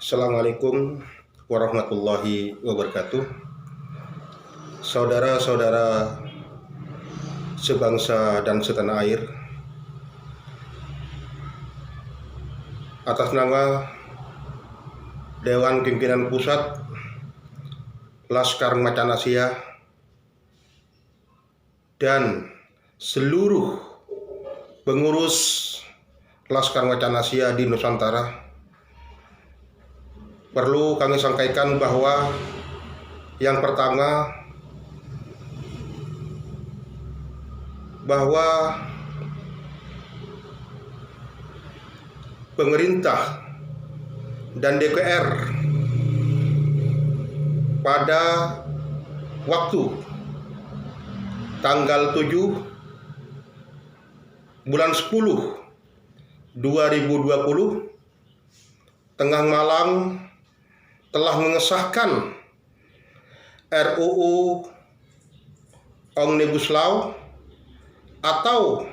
Assalamualaikum warahmatullahi wabarakatuh. Saudara-saudara sebangsa dan setanah air, atas nama Dewan Pimpinan Pusat Laskar Macan Asia dan seluruh pengurus Laskar Macan Asia di Nusantara, perlu kami sampaikan bahwa yang pertama, bahwa pemerintah dan DPR pada waktu tanggal 7 bulan 10 2020 tengah malam telah mengesahkan RUU Omnibus Law atau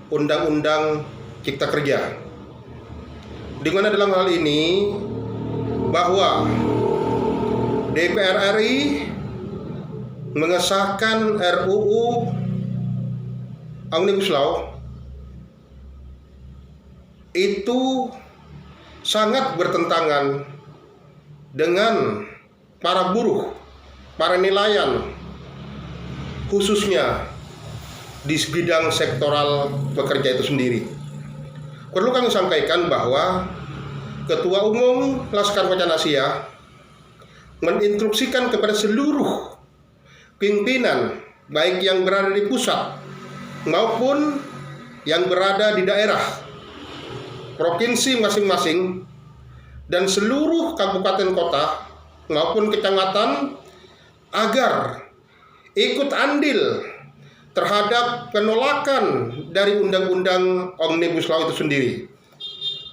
Undang-Undang Cipta Kerja, di mana dalam hal ini bahwa DPR RI mengesahkan RUU Omnibus Law itu sangat bertentangan dengan para buruh, para nelayan, khususnya di bidang sektoral pekerja itu sendiri. Perlu kami sampaikan bahwa Ketua Umum Laskar Macan Asia menginstruksikan kepada seluruh pimpinan, baik yang berada di pusat maupun yang berada di daerah, provinsi masing-masing, dan seluruh kabupaten kota maupun kecamatan agar ikut andil terhadap penolakan dari Undang-Undang Omnibus Law itu sendiri.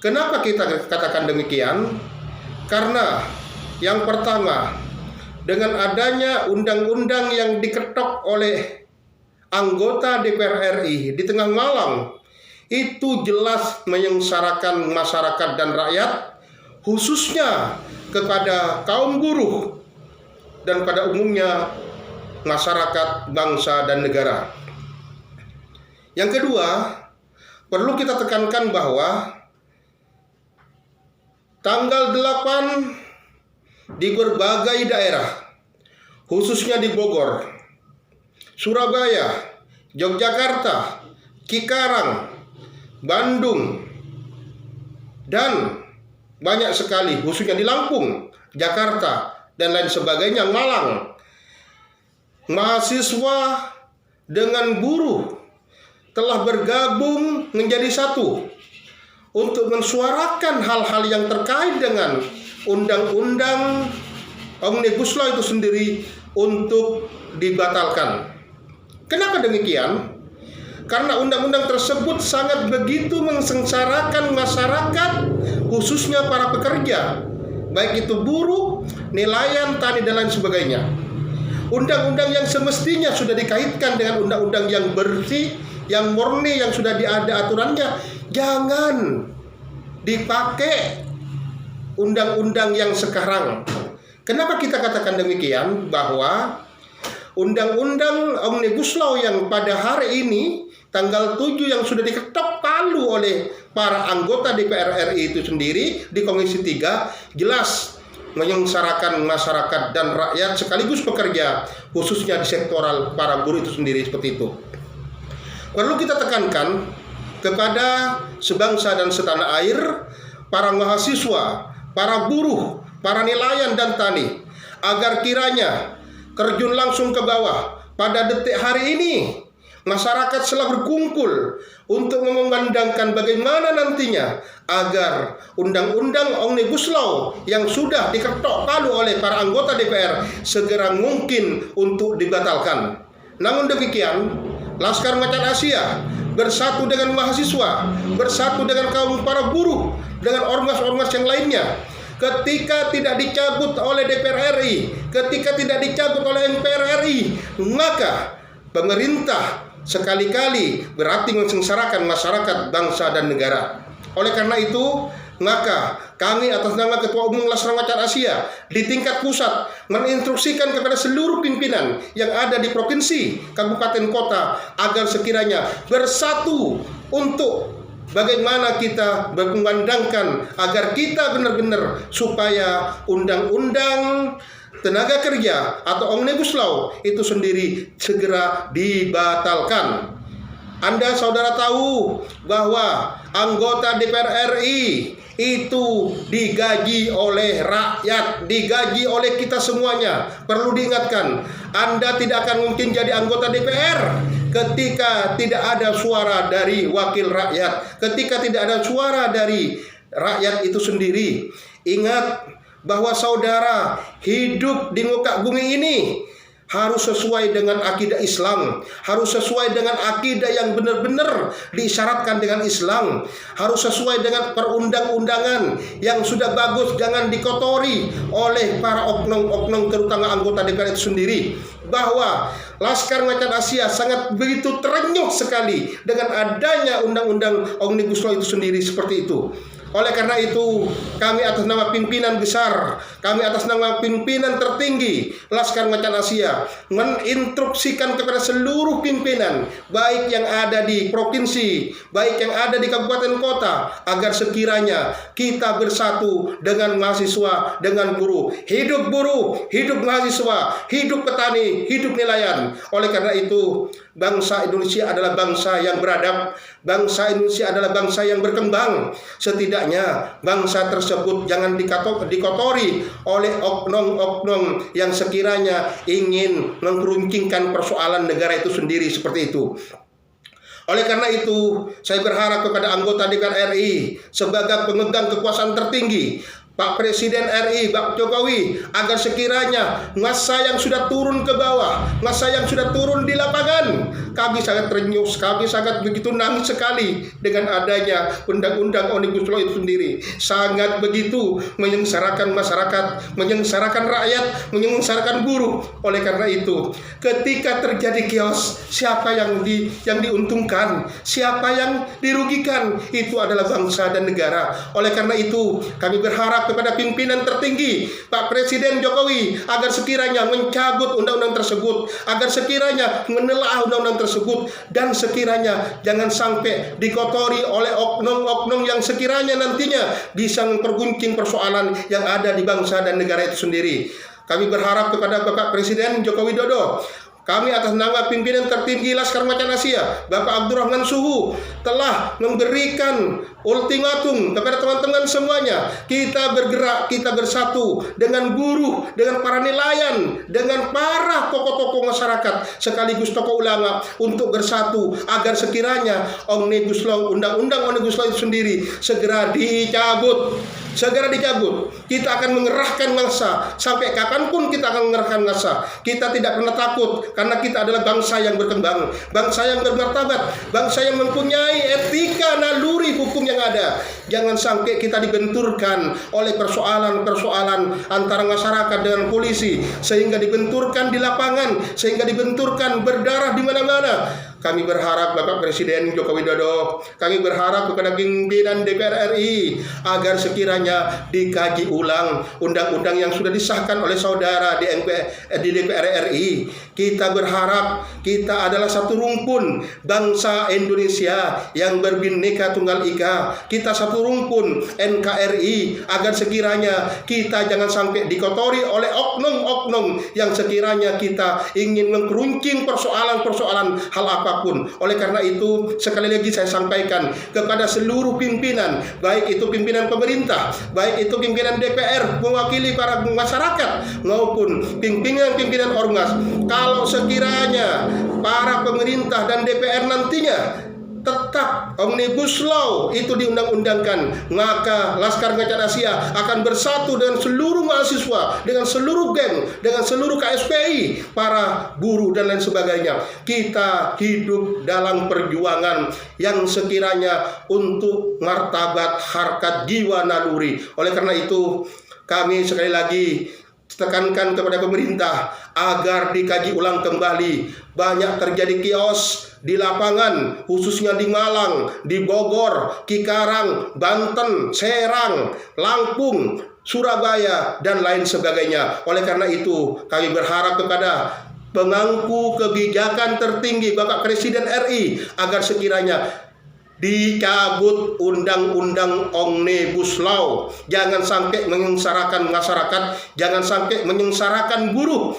Kenapa kita katakan demikian? Karena yang pertama, dengan adanya undang-undang yang diketok oleh anggota DPR RI di tengah malam, itu jelas menyengsarakan masyarakat dan rakyat, khususnya kepada kaum buruh dan pada umumnya masyarakat, bangsa, dan negara. Yang kedua, perlu kita tekankan bahwa tanggal 8 di berbagai daerah, khususnya di Bogor, Surabaya, Yogyakarta, Cikarang, Bandung, dan banyak sekali, khususnya di Lampung, Jakarta, dan lain sebagainya, Malang, mahasiswa dengan buruh telah bergabung menjadi satu untuk mensuarakan hal-hal yang terkait dengan Undang-Undang Omnibus Law itu sendiri untuk dibatalkan. Kenapa demikian? Karena undang-undang tersebut sangat begitu mensengsarakan masyarakat, khususnya para pekerja, baik itu buruh, nelayan, tani, dan lain sebagainya. Undang-undang yang semestinya sudah dikaitkan dengan undang-undang yang bersih, yang murni, yang sudah ada aturannya, jangan dipakai undang-undang yang sekarang. Kenapa kita katakan demikian? Bahwa Undang-Undang Omnibus Law yang pada hari ini tanggal 7 yang sudah diketok palu oleh para anggota DPR RI itu sendiri di Komisi 3 jelas menyengsarakan masyarakat dan rakyat sekaligus pekerja, khususnya di sektoral para buruh itu sendiri seperti itu. Perlu kita tekankan kepada sebangsa dan setanah air, para mahasiswa, para buruh, para nelayan dan tani, agar kiranya terjun langsung ke bawah. Pada detik hari ini masyarakat telah berkumpul untuk memandangkan bagaimana nantinya agar Undang-Undang Omnibus Law yang sudah diketok palu oleh para anggota DPR segera mungkin untuk dibatalkan. Namun demikian, Laskar Macan Asia bersatu dengan mahasiswa, bersatu dengan kaum para buruh, dengan ormas-ormas yang lainnya, ketika tidak dicabut oleh DPR RI, ketika tidak dicabut oleh MPR RI, maka pemerintah sekali-kali berarti mensengsarakan masyarakat, bangsa, dan negara. Oleh karena itu, Maka kami atas nama Ketua Umum Laskar Macan Asia di tingkat pusat menginstruksikan kepada seluruh pimpinan yang ada di provinsi, kabupaten, kota agar sekiranya bersatu untuk bagaimana kita berkumandangkan agar kita benar-benar supaya undang-undang tenaga kerja atau Omnibus Law itu sendiri segera dibatalkan. Anda saudara tahu bahwa anggota DPR RI itu digaji oleh rakyat, digaji oleh kita semuanya. Perlu diingatkan, Anda tidak akan mungkin jadi anggota DPR ketika tidak ada suara dari wakil rakyat, ketika tidak ada suara dari rakyat itu sendiri. Ingat bahwa saudara hidup di muka bumi ini harus sesuai dengan akidah Islam, harus sesuai dengan akidah yang benar-benar diisyaratkan dengan Islam, harus sesuai dengan perundang-undangan yang sudah bagus, jangan dikotori oleh para oknum-oknum terutama anggota DPR itu sendiri. Bahwa Laskar Macan Asia sangat begitu terenyuh sekali dengan adanya undang-undang Omnibus Law itu sendiri seperti itu. Oleh karena itu, kami atas nama pimpinan besar, kami atas nama pimpinan tertinggi Laskar Macan Asia menginstruksikan kepada seluruh pimpinan, baik yang ada di provinsi, baik yang ada di kabupaten kota, agar sekiranya kita bersatu dengan mahasiswa, dengan buruh. Hidup buruh, hidup mahasiswa, hidup petani, hidup nelayan. Oleh karena itu, bangsa Indonesia adalah bangsa yang beradab, bangsa Indonesia adalah bangsa yang berkembang. Setidaknya bangsa tersebut jangan dikotori oleh oknum-oknum yang sekiranya ingin menggeruncingkan persoalan negara itu sendiri seperti itu. Oleh karena itu, saya berharap kepada anggota DPR RI sebagai pemegang kekuasaan tertinggi, Pak Presiden RI, Pak Jokowi, agar sekiranya masa yang sudah turun ke bawah, masa yang sudah turun di lapangan, kami sangat terenyuh, kami sangat begitu nangis sekali dengan adanya undang-undang Omnibus Law itu sendiri. Sangat begitu menyengsarakan masyarakat, menyengsarakan rakyat, menyengsarakan buruh. Oleh karena itu, ketika terjadi chaos, siapa yang diuntungkan, siapa yang dirugikan, itu adalah bangsa dan negara. Oleh karena itu, kami berharap kepada pimpinan tertinggi Pak Presiden Jokowi agar sekiranya mencabut undang-undang tersebut, agar sekiranya menelaah undang-undang tersebut, dan sekiranya jangan sampai dikotori oleh oknum-oknum yang sekiranya nantinya bisa memperguncing persoalan yang ada di bangsa dan negara itu sendiri. Kami berharap kepada Bapak Presiden Joko Widodo, kami atas nama pimpinan tertinggi Laskar Macan Asia, Bapak Abdurrahman Suhu, telah memberikan ultimatum kepada teman-teman semuanya. Kita bergerak, kita bersatu dengan buruh, dengan para nelayan, dengan para tokoh-tokoh masyarakat, sekaligus tokoh ulama untuk bersatu agar sekiranya Omnibus Law, undang-undang Omnibus Law itu sendiri segera dicabut. Segera dicabut. Kita akan mengerahkan massa. Sampai kapanpun kita akan mengerahkan massa. Kita tidak pernah takut, karena kita adalah bangsa yang berkembang, bangsa yang bermartabat, bangsa yang mempunyai etika naluri hukum yang ada. Jangan sampai kita dibenturkan oleh persoalan-persoalan antara masyarakat dengan polisi, sehingga dibenturkan di lapangan, sehingga dibenturkan berdarah di mana-mana. Kami berharap Bapak Presiden Joko Widodo, kami berharap kepada pimpinan DPR RI agar sekiranya dikaji ulang undang-undang yang sudah disahkan oleh saudara di DPR RI. Kita berharap kita adalah satu rumpun bangsa Indonesia yang berbineka tunggal ika. Kita satu rumpun NKRI, agar sekiranya kita jangan sampai dikotori oleh oknum-oknum yang sekiranya kita ingin mengkeruncing persoalan-persoalan hal apapun. Oleh karena itu, sekali lagi saya sampaikan kepada seluruh pimpinan, baik itu pimpinan pemerintah, baik itu pimpinan DPR mewakili para masyarakat, maupun pimpinan-pimpinan ormas, kalau sekiranya para pemerintah dan DPR nantinya tetap Omnibus Law itu diundang-undangkan, maka Laskar Macan Asia akan bersatu dengan seluruh mahasiswa, dengan seluruh geng, dengan seluruh KSPI, para buruh dan lain sebagainya. Kita hidup dalam perjuangan yang sekiranya untuk martabat, harkat, jiwa, naluri. Oleh karena itu, kami sekali lagi tekankan kepada pemerintah agar dikaji ulang kembali. Banyak terjadi kios di lapangan, khususnya di Malang, di Bogor, Cikarang, Banten, Serang, Lampung, Surabaya, dan lain sebagainya. Oleh karena itu, kami berharap kepada pemangku kebijakan tertinggi Bapak Presiden RI agar sekiranya dicabut undang-undang Omnibus Law. Jangan sampai menyengsarakan masyarakat, jangan sampai menyengsarakan buruh.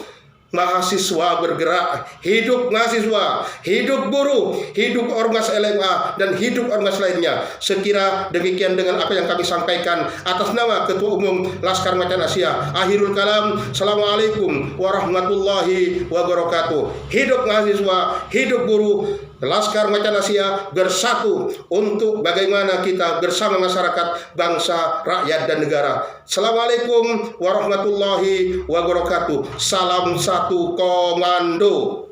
Mahasiswa bergerak, hidup mahasiswa, hidup buruh, hidup ormas LMA, dan hidup ormas lainnya. Sekira demikian dengan apa yang kami sampaikan atas nama Ketua Umum Laskar Macan Asia. Akhirul kalam, Assalamualaikum warahmatullahi wabarakatuh. Hidup mahasiswa, hidup buruh. Laskar Macan Asia bersatu untuk bagaimana kita bersama masyarakat, bangsa, rakyat, dan negara. Assalamualaikum warahmatullahi wabarakatuh. Salam satu komando.